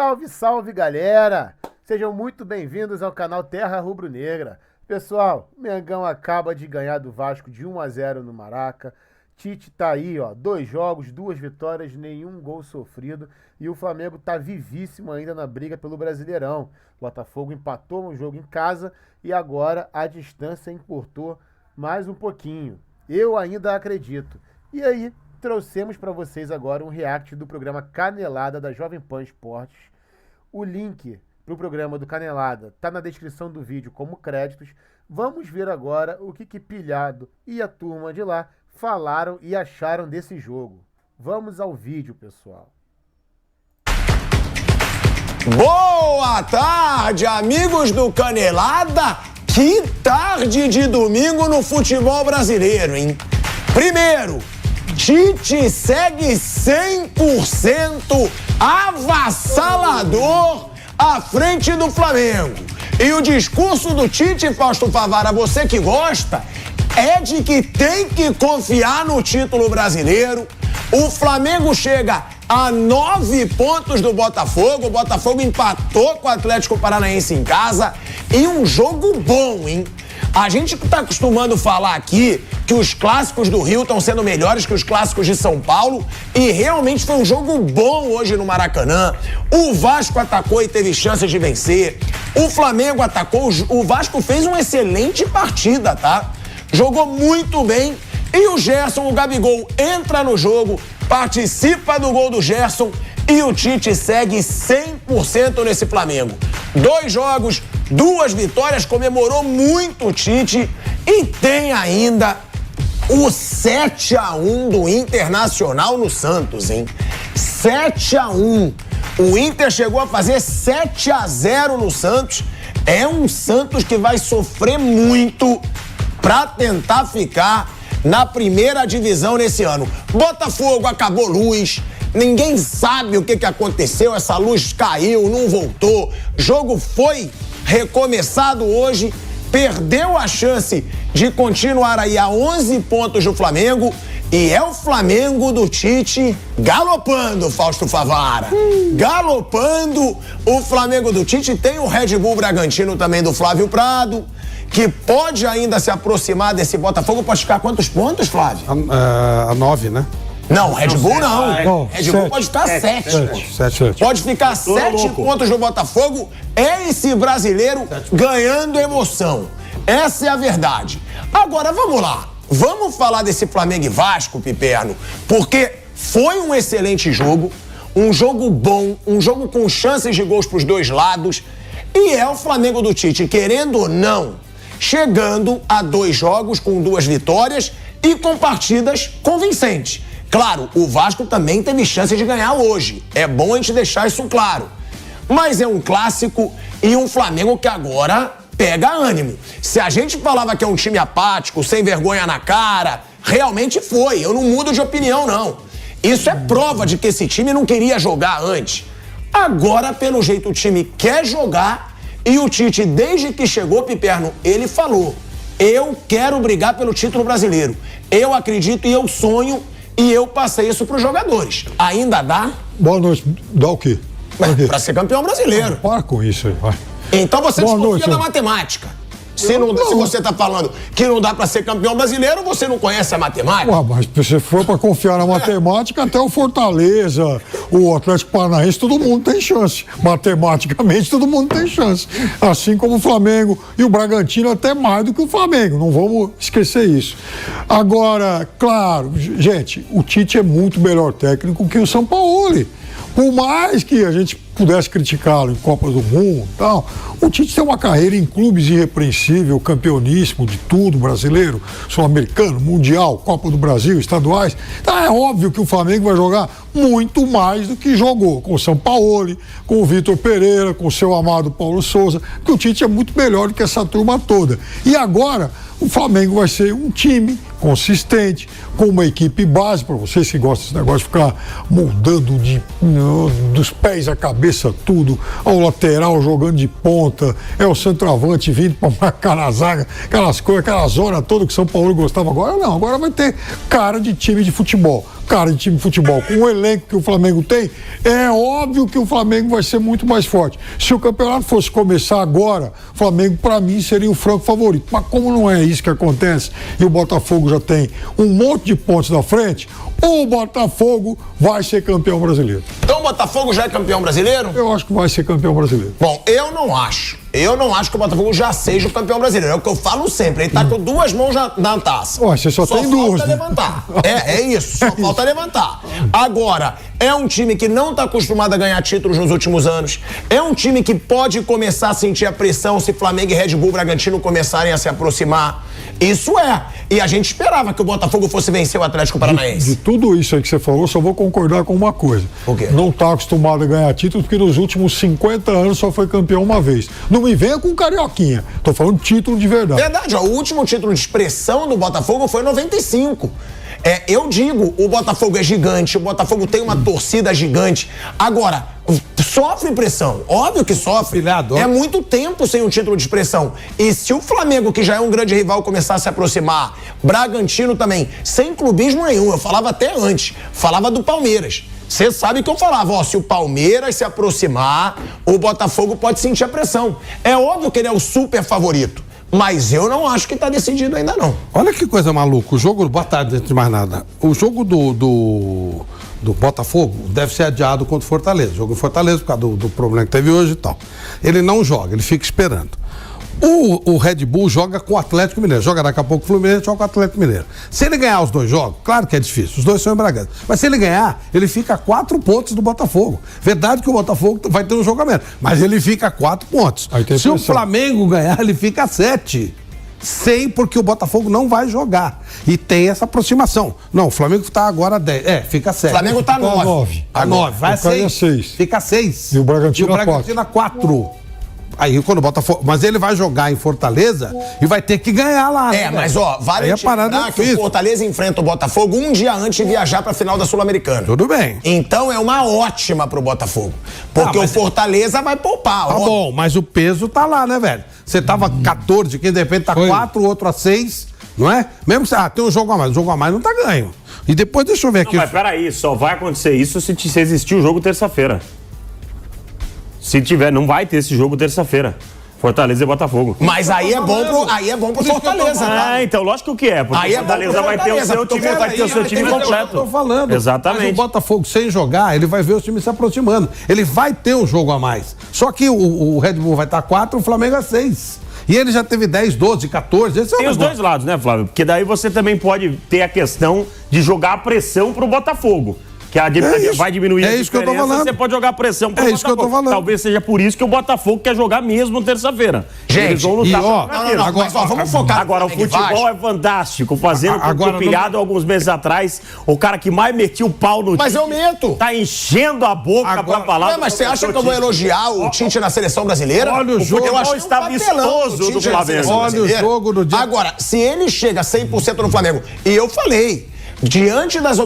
Salve, salve, galera! Sejam muito bem-vindos ao canal Terra Rubro-Negra. Pessoal, o Mengão acaba de ganhar do Vasco de 1-0 no Maraca. Tite tá aí, ó, 2 jogos, 2 vitórias, nenhum gol sofrido. E o Flamengo tá vivíssimo ainda na briga pelo Brasileirão. O Botafogo empatou um jogo em casa e agora a distância encurtou mais um pouquinho. Eu ainda acredito. E aí, trouxemos para vocês agora um react do programa Canelada da Jovem Pan Esportes. O link para o programa do Canelada tá na descrição do vídeo como créditos. Vamos ver agora o que Pilhado e a turma de lá falaram e acharam desse jogo. Vamos ao vídeo, pessoal. Boa tarde, amigos do Canelada. Que tarde de domingo no futebol brasileiro, hein? Primeiro, Tite segue 100% avassalador à frente do Flamengo. E o discurso do Tite, Fausto Favara, você que gosta, é de que tem que confiar no título brasileiro. O Flamengo chega a 9 pontos do Botafogo. O Botafogo empatou com o Atlético Paranaense em casa. E um jogo bom, hein? A gente tá acostumando falar aqui que os clássicos do Rio estão sendo melhores que os clássicos de São Paulo. E realmente foi um jogo bom hoje no Maracanã. O Vasco atacou e teve chances de vencer. O Flamengo atacou. O Vasco fez uma excelente partida, tá? Jogou muito bem. E o Gerson, o Gabigol, entra no jogo, participa do gol do Gerson e o Tite segue 100% nesse Flamengo. 2 jogos, 2 vitórias, comemorou muito o Tite e tem ainda o 7-1 do Internacional no Santos, hein? 7-1. O Inter chegou a fazer 7-0 no Santos. É um Santos que vai sofrer muito para tentar ficar na primeira divisão nesse ano. Botafogo acabou luz, ninguém sabe o que aconteceu, essa luz caiu, não voltou, jogo foi recomeçado hoje, perdeu a chance de continuar aí a 11 pontos do Flamengo e é o Flamengo do Tite galopando, Fausto Favara. Galopando o Flamengo do Tite, tem o Red Bull Bragantino também do Flávio Prado, que pode ainda se aproximar desse Botafogo. Pode ficar quantos pontos, Flávio? A 9, né? Não, Red Bull não. Red Bull pode ficar 7. Pode ficar 7 pontos no Botafogo. É esse brasileiro ganhando emoção. Essa é a verdade. Agora, vamos lá. Vamos falar desse Flamengo e Vasco, Piperno, porque foi um excelente jogo, um jogo bom, um jogo com chances de gols para os dois lados. E é o Flamengo do Tite, querendo ou não, chegando a 2 jogos com 2 vitórias e com partidas convincentes. Claro, o Vasco também teve chance de ganhar hoje. É bom a gente deixar isso claro. Mas é um clássico e um Flamengo que agora pega ânimo. Se a gente falava que é um time apático, sem vergonha na cara, realmente foi. Eu não mudo de opinião, não. Isso é prova de que esse time não queria jogar antes. Agora, pelo jeito, o time quer jogar. E o Tite, desde que chegou, Piperno, ele falou: eu quero brigar pelo título brasileiro. Eu acredito e eu sonho e eu passei isso para os jogadores. Ainda dá? Boa noite. Dá o quê? Para ser campeão brasileiro. Para com isso aí, vai. Então você desconfia da matemática. Se você tá falando que não dá pra ser campeão brasileiro, você não conhece a matemática? Ué, mas se você for pra confiar na matemática, até o Fortaleza, o Atlético Paranaense, todo mundo tem chance. Matematicamente, todo mundo tem chance. Assim como o Flamengo e o Bragantino, até mais do que o Flamengo. Não vamos esquecer isso. Agora, claro, gente, o Tite é muito melhor técnico que o Sampaoli. Por mais que a gente pudesse criticá-lo em Copa do Mundo e tal, o Tite tem uma carreira em clubes irrepreensível, campeoníssimo de tudo, brasileiro, sul-americano, mundial, Copa do Brasil, estaduais. Então é óbvio que o Flamengo vai jogar muito mais do que jogou com o Sampaoli, com o Vitor Pereira, com o seu amado Paulo Souza, que o Tite é muito melhor do que essa turma toda. E agora o Flamengo vai ser um time consistente, com uma equipe base, para vocês que gostam desse negócio de ficar moldando dos pés à cabeça tudo, ao lateral jogando de ponta, é o centroavante vindo para marcar na zaga, aquelas coisas, aquela zona toda que São Paulo gostava. Agora não, agora vai ter cara de time de futebol. cara de time de futebol, com o elenco que o Flamengo tem, é óbvio que o Flamengo vai ser muito mais forte. Se o campeonato fosse começar agora, o Flamengo, para mim, seria o franco favorito. Mas como não é isso que acontece, e o Botafogo já tem um monte de pontos na frente, o Botafogo vai ser campeão brasileiro. Então o Botafogo já é campeão brasileiro? Eu acho que vai ser campeão brasileiro. Bom, eu não acho. Eu não acho que o Botafogo já seja o campeão brasileiro. É o que eu falo sempre. Ele tá com duas mãos na taça. Ué, você só tem duas, falta né? levantar. É isso. Só falta levantar. Agora, é um time que não tá acostumado a ganhar títulos nos últimos anos. É um time que pode começar a sentir a pressão se Flamengo e Red Bull Bragantino começarem a se aproximar. Isso é. E a gente esperava que o Botafogo fosse vencer o Atlético Paranaense. De tudo isso aí que você falou, só vou concordar com uma coisa. O quê? Não tá acostumado a ganhar título porque nos últimos 50 anos só foi campeão uma vez. Não me venha com carioquinha. Tô falando título de verdade. Verdade, ó, o último título de expressão do Botafogo foi em 95. Eu digo, o Botafogo é gigante, o Botafogo tem uma torcida gigante. Agora, sofre pressão, óbvio que sofre. É muito tempo sem um título de expressão. E se o Flamengo, que já é um grande rival, começar a se aproximar, Bragantino também, sem clubismo nenhum, eu falava até antes, falava do Palmeiras. Você sabe que eu falava, ó, se o Palmeiras se aproximar, o Botafogo pode sentir a pressão. É óbvio que ele é o super favorito. Mas eu não acho que tá decidido ainda não. Olha que coisa maluca. O jogo, boa tarde, antes de mais nada. O jogo do Botafogo deve ser adiado contra o Fortaleza. O jogo em Fortaleza, por causa do problema que teve hoje e tal. Ele não joga, ele fica esperando. O Red Bull joga com o Atlético Mineiro. Joga daqui a pouco o Fluminense, joga com o Atlético Mineiro. Se ele ganhar os dois jogos, claro que é difícil. Os dois são em Bragança. Mas se ele ganhar, ele fica a 4 pontos do Botafogo. Verdade que o Botafogo vai ter um jogo a menos. Mas ele fica a 4 pontos. Se o Flamengo ganhar, ele fica a 7. Sei porque o Botafogo não vai jogar. E tem essa aproximação. Não, o Flamengo tá agora a 10. Fica a 7. O Flamengo tá a 9. A 9. Vai a 6. Fica a 6. E o Bragantino a 4. Aí quando o Botafogo. Mas ele vai jogar em Fortaleza e vai ter que ganhar lá. Mas ó, vale lembrar que o Fortaleza enfrenta o Botafogo um dia antes de viajar pra final da Sul-Americana. Tudo bem. Então é uma ótima pro Botafogo. Porque o Fortaleza vai poupar. Tá bom, mas o peso tá lá, né, velho? Você tava 14, que de repente tá 4, o outro a 6, não é? Mesmo que tem um jogo a mais. O jogo a mais não tá ganho. E depois deixa eu ver aqui. Não, mas peraí, só vai acontecer isso se existir o jogo terça-feira. Se tiver, não vai ter esse jogo terça-feira. Fortaleza e Botafogo. Mas aí é bom pro Fortaleza, tá? Então, lógico que é. Porque aí Fortaleza vai ter o seu time, completo. Eu tô falando. Exatamente. Mas o Botafogo, sem jogar, ele vai ver os times se aproximando. Ele vai ter um jogo a mais. Só que o Red Bull vai estar 4, o Flamengo a 6. E ele já teve 10, 12, 14. Esse tem os dois lados, né, Flávio? Porque daí você também pode ter a questão de jogar a pressão pro Botafogo. Que vai diminuir a isso que eu tô falando. Você pode jogar pressão pro Botafogo. Isso que eu tô falando. Talvez seja por isso que o Botafogo quer jogar mesmo terça-feira. Gente, eles vão lutar agora, vamos focar. Agora, o futebol é fantástico. Fazendo piada alguns meses atrás, o cara que mais metia o pau no Mas eu meto. Tá enchendo a boca pra falar. Mas você acha que eu vou elogiar o Tite na seleção brasileira? Olha o jogo. Eu acho está vistoso do Flamengo. Olha o jogo do dia. Agora, se ele chega a 100% no Flamengo, e eu falei, diante das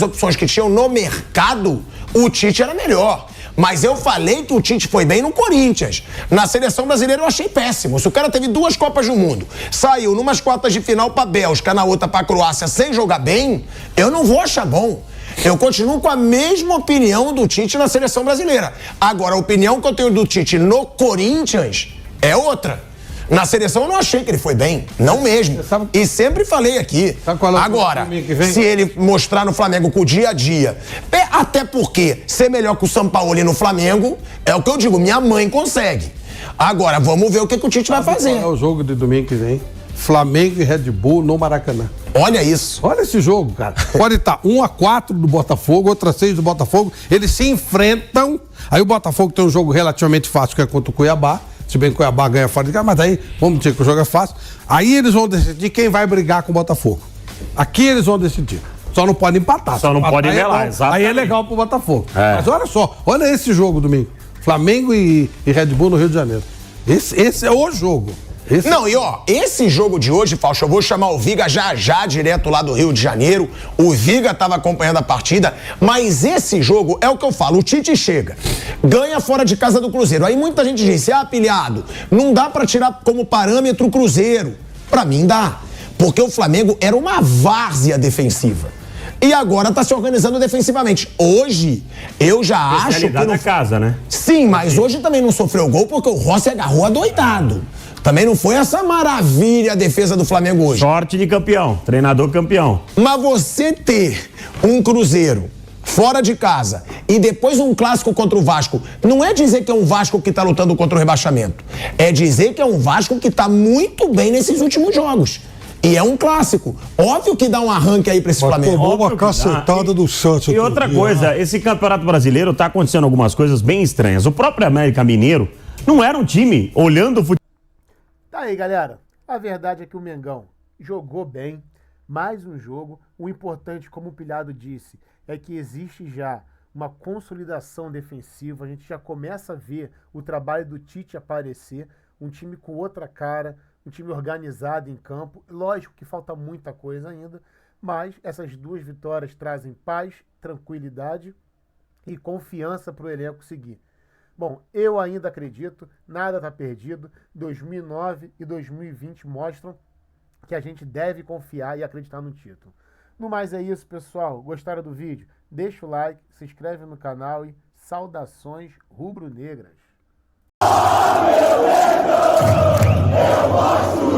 opções que tinham no mercado, o Tite era melhor. Mas eu falei que o Tite foi bem no Corinthians. Na seleção brasileira eu achei péssimo. Se o cara teve 2 Copas do Mundo, saiu numas quartas de final pra Bélgica, na outra pra Croácia, sem jogar bem, eu não vou achar bom. Eu continuo com a mesma opinião do Tite na seleção brasileira. Agora, a opinião que eu tenho do Tite no Corinthians é outra. Na seleção eu não achei que ele foi bem, não mesmo. E sempre falei aqui. Agora, se ele mostrar no Flamengo com o dia a dia, até porque ser melhor que o Sampaoli no Flamengo, é o que eu digo, minha mãe consegue. Agora, vamos ver o que o Tite vai fazer. É o jogo de domingo que vem. Flamengo e Red Bull no Maracanã. Olha isso. Olha esse jogo, cara. Pode estar 1-4 do Botafogo, outra 6 do Botafogo. Eles se enfrentam. Aí o Botafogo tem um jogo relativamente fácil, que é contra o Cuiabá. Se bem que o Cuiabá ganha fora de casa, mas daí, vamos dizer que o jogo é fácil. Aí eles vão decidir quem vai brigar com o Botafogo. Aqui eles vão decidir. Só não pode empatar. Só não pode melar, exatamente. Aí é legal pro Botafogo. Mas olha só, olha esse jogo domingo. Flamengo e Red Bull no Rio de Janeiro. Esse é o jogo. Esse jogo de hoje, Fausto, eu vou chamar o Viga já direto lá do Rio de Janeiro. O Viga estava acompanhando a partida, mas esse jogo é o que eu falo, o Tite chega, ganha fora de casa do Cruzeiro. Aí muita gente disse, pilhado, não dá pra tirar como parâmetro o Cruzeiro. Pra mim dá, porque o Flamengo era uma várzea defensiva. e agora tá se organizando defensivamente. Hoje, eu já acho que... da casa, né? Sim, mas hoje também não sofreu gol porque o Rossi agarrou adoidado. Também não foi essa maravilha a defesa do Flamengo hoje. Sorte de campeão, treinador campeão. Mas você ter um Cruzeiro fora de casa e depois um clássico contra o Vasco, não é dizer que é um Vasco que tá lutando contra o rebaixamento. É dizer que é um Vasco que tá muito bem nesses últimos jogos. E é um clássico. Óbvio que dá um arranque aí pra esse Flamengo. Tomou Óbvio uma que dá. cacetada do Santos. E outro outra dia, coisa, né? esse Campeonato Brasileiro tá acontecendo algumas coisas bem estranhas. O próprio América Mineiro não era um time olhando o futebol. Tá aí, galera. A verdade é que o Mengão jogou bem, mais um jogo. O importante, como o Pilhado disse, é que existe já uma consolidação defensiva. A gente já começa a ver o trabalho do Tite aparecer. Um time com outra cara, um time organizado em campo. Lógico que falta muita coisa ainda, mas essas duas vitórias trazem paz, tranquilidade e confiança para o elenco seguir. Bom, eu ainda acredito, nada está perdido. 2009 e 2020 mostram que a gente deve confiar e acreditar no título. No mais é isso, pessoal. Gostaram do vídeo? Deixa o like, se inscreve no canal e saudações rubro-negras. Eu gosto